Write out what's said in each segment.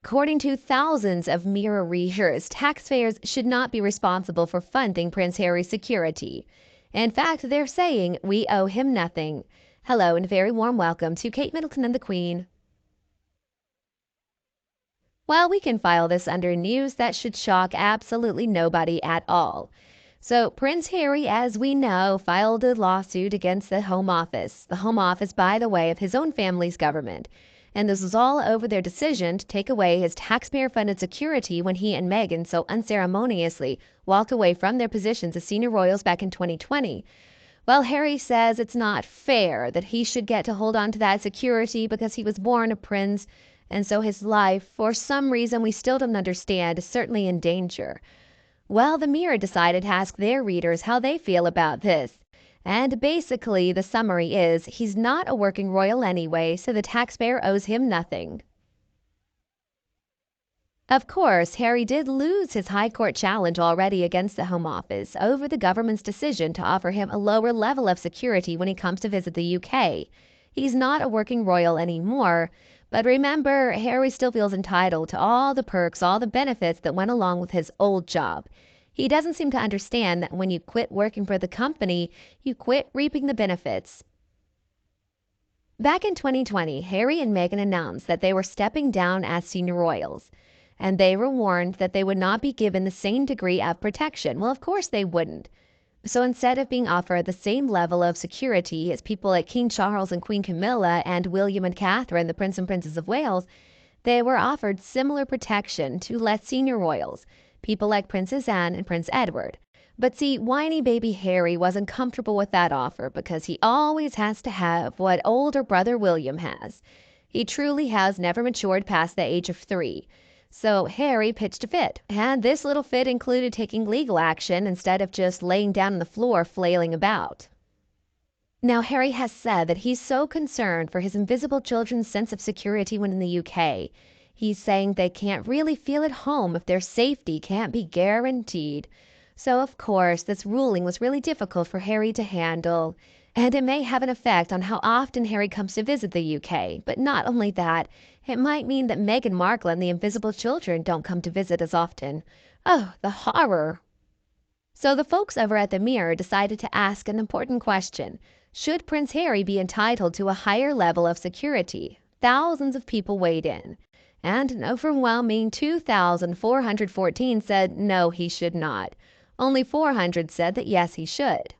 According to thousands of Mirror readers, taxpayers should not be responsible for funding Prince Harry's security. In fact, they're saying we owe him nothing. Hello and a very warm welcome to Kate Middleton and the Queen. Well, we can file this under news that should shock absolutely nobody at all. So Prince Harry, as we know, filed a lawsuit against the Home Office. The Home Office, by the way, of his own family's government. And this was all over their decision to take away his taxpayer-funded security when he and Meghan so unceremoniously walked away from their positions as senior royals back in 2020. Well, Harry says it's not fair that he should get to hold on to that security because he was born a prince, and so his life, for some reason we still don't understand, is certainly in danger. Well, the Mirror decided to ask their readers how they feel about this. And basically, the summary is he's not a working royal anyway, so the taxpayer owes him nothing. Of course, Harry did lose his High Court challenge already against the Home Office over the government's decision to offer him a lower level of security when he comes to visit the UK. He's not a working royal anymore, but remember, Harry still feels entitled to all the perks, all the benefits that went along with his old job. He doesn't seem to understand that when you quit working for the company, you quit reaping the benefits. Back in 2020, Harry and Meghan announced that they were stepping down as senior royals, and they were warned that they would not be given the same degree of protection. Well, of course they wouldn't. So instead of being offered the same level of security as people like King Charles and Queen Camilla and William and Catherine, the Prince and Princess of Wales, they were offered similar protection to less senior royals, people like Princess Anne and Prince Edward. But see, whiny baby Harry wasn't comfortable with that offer because he always has to have what older brother William has. He truly has never matured past the age of 3. So Harry pitched a fit, and this little fit included taking legal action instead of just laying down on the floor flailing about. Now, Harry has said that he's so concerned for his invisible children's sense of security when in the UK. He's saying they can't really feel at home if their safety can't be guaranteed. So, of course, this ruling was really difficult for Harry to handle. And it may have an effect on how often Harry comes to visit the UK. But not only that, it might mean that Meghan Markle and the invisible children don't come to visit as often. Oh, the horror! So the folks over at the Mirror decided to ask an important question. Should Prince Harry be entitled to a higher level of security? Thousands of people weighed in, and an overwhelming 2,414 said no, he should not. Only 400 said that yes, he should.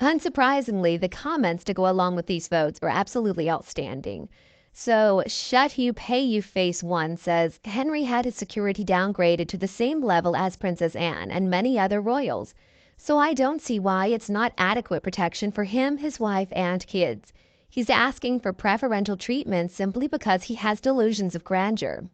Unsurprisingly, the comments to go along with these votes were absolutely outstanding. So, Shut You Pay You Face 1 says Henry had his security downgraded to the same level as Princess Anne and many other royals. So I don't see why it's not adequate protection for him, his wife, and kids. He's asking for preferential treatment simply because he has delusions of grandeur.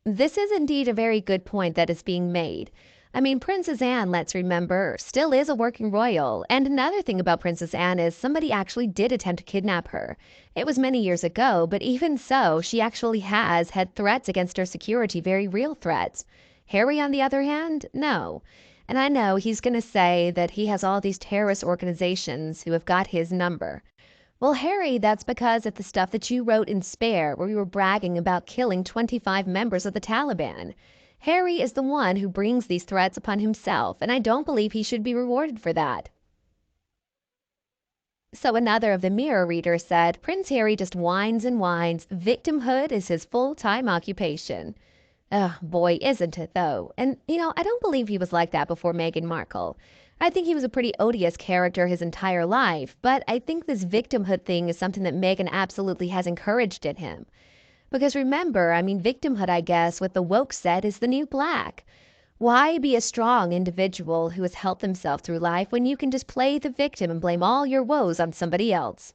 This is indeed a very good point that is being made. I mean, Princess Anne, let's remember, still is a working royal. And another thing about Princess Anne is somebody actually did attempt to kidnap her. It was many years ago, but even so, she actually has had threats against her security, very real threats. Harry, on the other hand, no. And I know he's going to say that he has all these terrorist organizations who have got his number. Well, Harry, that's because of the stuff that you wrote in Spare, where you were bragging about killing 25 members of the Taliban. Harry is the one who brings these threats upon himself, and I don't believe he should be rewarded for that. So another of the Mirror readers said, Prince Harry just whines and whines. Victimhood is his full-time occupation. Oh, boy, isn't it, though? And, I don't believe he was like that before Meghan Markle. I think he was a pretty odious character his entire life, but I think this victimhood thing is something that Meghan absolutely has encouraged in him. Because remember, victimhood, I guess, what the woke said is the new black. Why be a strong individual who has helped himself through life when you can just play the victim and blame all your woes on somebody else?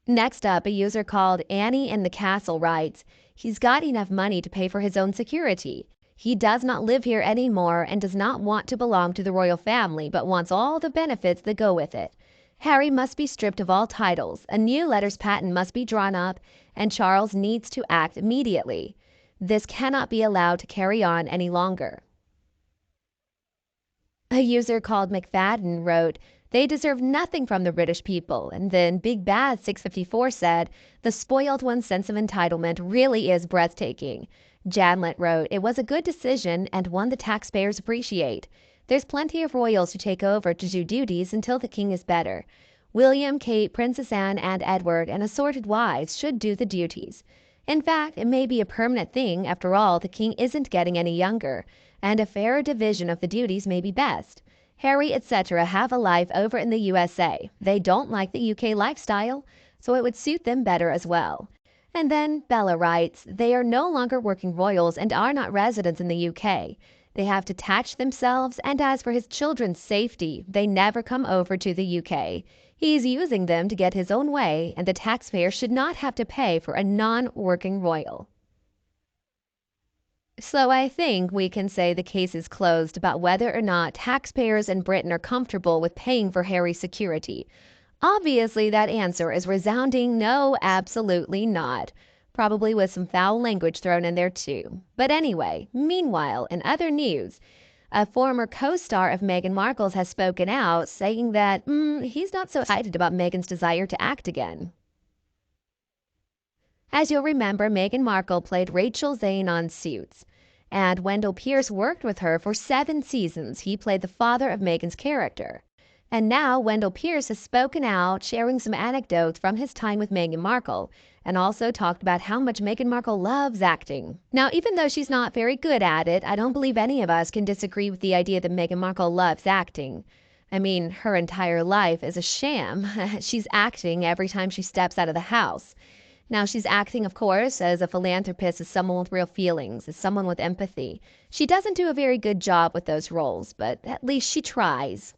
Next up, a user called Annie in the Castle writes, he's got enough money to pay for his own security. He does not live here anymore and does not want to belong to the royal family, but wants all the benefits that go with it. Harry must be stripped of all titles, a new letters patent must be drawn up, and Charles needs to act immediately. This cannot be allowed to carry on any longer. A user called McFadden wrote, They deserve nothing from the British people. And then Big Bad 654 said, the spoiled one's sense of entitlement really is breathtaking. Janlet wrote, it was a good decision and one the taxpayers appreciate. There's plenty of royals who take over to do duties until the king is better. William, Kate, Princess Anne, and Edward, and assorted wives should do the duties. In fact, it may be a permanent thing. After all, the king isn't getting any younger, and a fairer division of the duties may be best. Harry, etc. have a life over in the USA. They don't like the UK lifestyle, so it would suit them better as well. And then Bella writes, they are no longer working royals and are not residents in the UK. They have detached themselves, and as for his children's safety, they never come over to the UK. He's using them to get his own way, and the taxpayer should not have to pay for a non-working royal. So I think we can say the case is closed about whether or not taxpayers in Britain are comfortable with paying for Harry's security. Obviously, that answer is resounding no, absolutely not. Probably with some foul language thrown in there too. But anyway, meanwhile, in other news, a former co-star of Meghan Markle's has spoken out, saying that he's not so excited about Meghan's desire to act again. As you'll remember, Meghan Markle played Rachel Zane on Suits, and Wendell Pierce worked with her for 7 seasons. He played the father of Meghan's character. And now Wendell Pierce has spoken out, sharing some anecdotes from his time with Meghan Markle, and also talked about how much Meghan Markle loves acting. Now, even though she's not very good at it, I don't believe any of us can disagree with the idea that Meghan Markle loves acting. I mean, her entire life is a sham. She's acting every time she steps out of the house. Now, she's acting, of course, as a philanthropist, as someone with real feelings, as someone with empathy. She doesn't do a very good job with those roles, but at least she tries.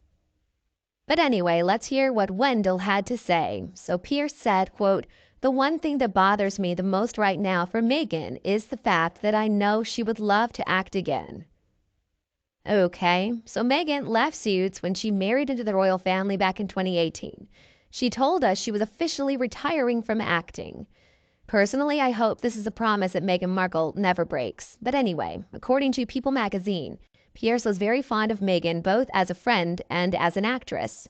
But anyway, let's hear what Wendell had to say. So Pierce said, quote, the one thing that bothers me the most right now for Meghan is the fact that I know she would love to act again. Okay, so Meghan left Suits when she married into the royal family back in 2018. She told us she was officially retiring from acting. Personally, I hope this is a promise that Meghan Markle never breaks. But anyway, according to People magazine, Pierce was very fond of Meghan both as a friend and as an actress.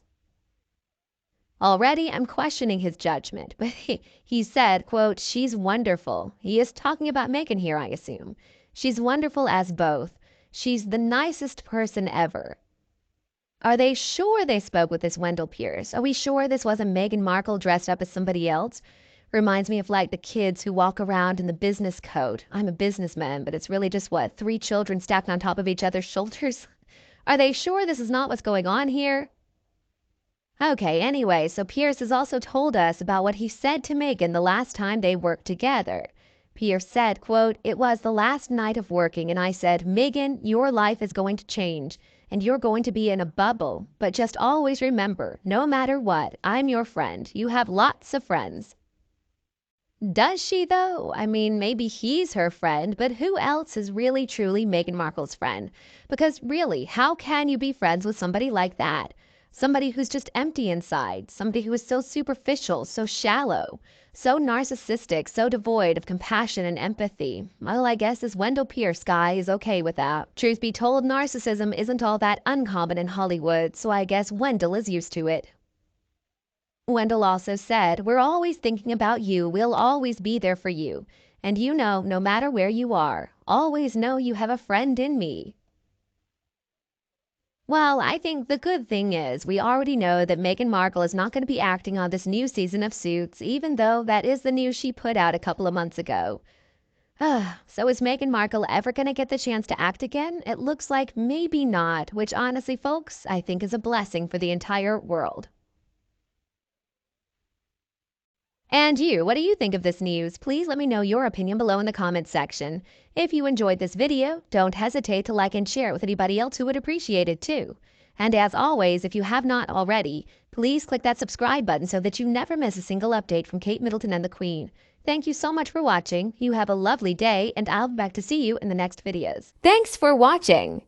Already I'm questioning his judgment, but he said, quote, she's wonderful. He is talking about Meghan here, I assume. She's wonderful as both. She's the nicest person ever. Are they sure they spoke with this Wendell Pierce? Are we sure this wasn't Meghan Markle dressed up as somebody else? Reminds me of like the kids who walk around in the business coat. I'm a businessman, but it's really just 3 children stacked on top of each other's shoulders? Are they sure this is not what's going on here? Okay, anyway, so Pierce has also told us about what he said to Meghan the last time they worked together. Pierce said, quote, it was the last night of working and I said, Meghan, your life is going to change and you're going to be in a bubble. But just always remember, no matter what, I'm your friend. You have lots of friends. Does she though? I mean, maybe he's her friend, but who else is really truly Meghan Markle's friend? Because really, how can you be friends with somebody like that? Somebody who's just empty inside, somebody who is so superficial, so shallow, so narcissistic, so devoid of compassion and empathy. Well, I guess this Wendell Pierce guy is okay with that. Truth be told, narcissism isn't all that uncommon in Hollywood, so I guess Wendell is used to it. Wendell also said, we're always thinking about you. We'll always be there for you. And you know, no matter where you are, always know you have a friend in me. Well, I think the good thing is we already know that Meghan Markle is not going to be acting on this new season of Suits, even though that is the news she put out a couple of months ago. So is Meghan Markle ever going to get the chance to act again? It looks like maybe not, which honestly, folks, I think is a blessing for the entire world. And you, what do you think of this news? Please let me know your opinion below in the comments section. If you enjoyed this video, don't hesitate to like and share it with anybody else who would appreciate it too. And as always, if you have not already, please click that subscribe button so that you never miss a single update from Kate Middleton and the Queen. Thank you so much for watching. You have a lovely day, and I'll be back to see you in the next videos. Thanks for watching!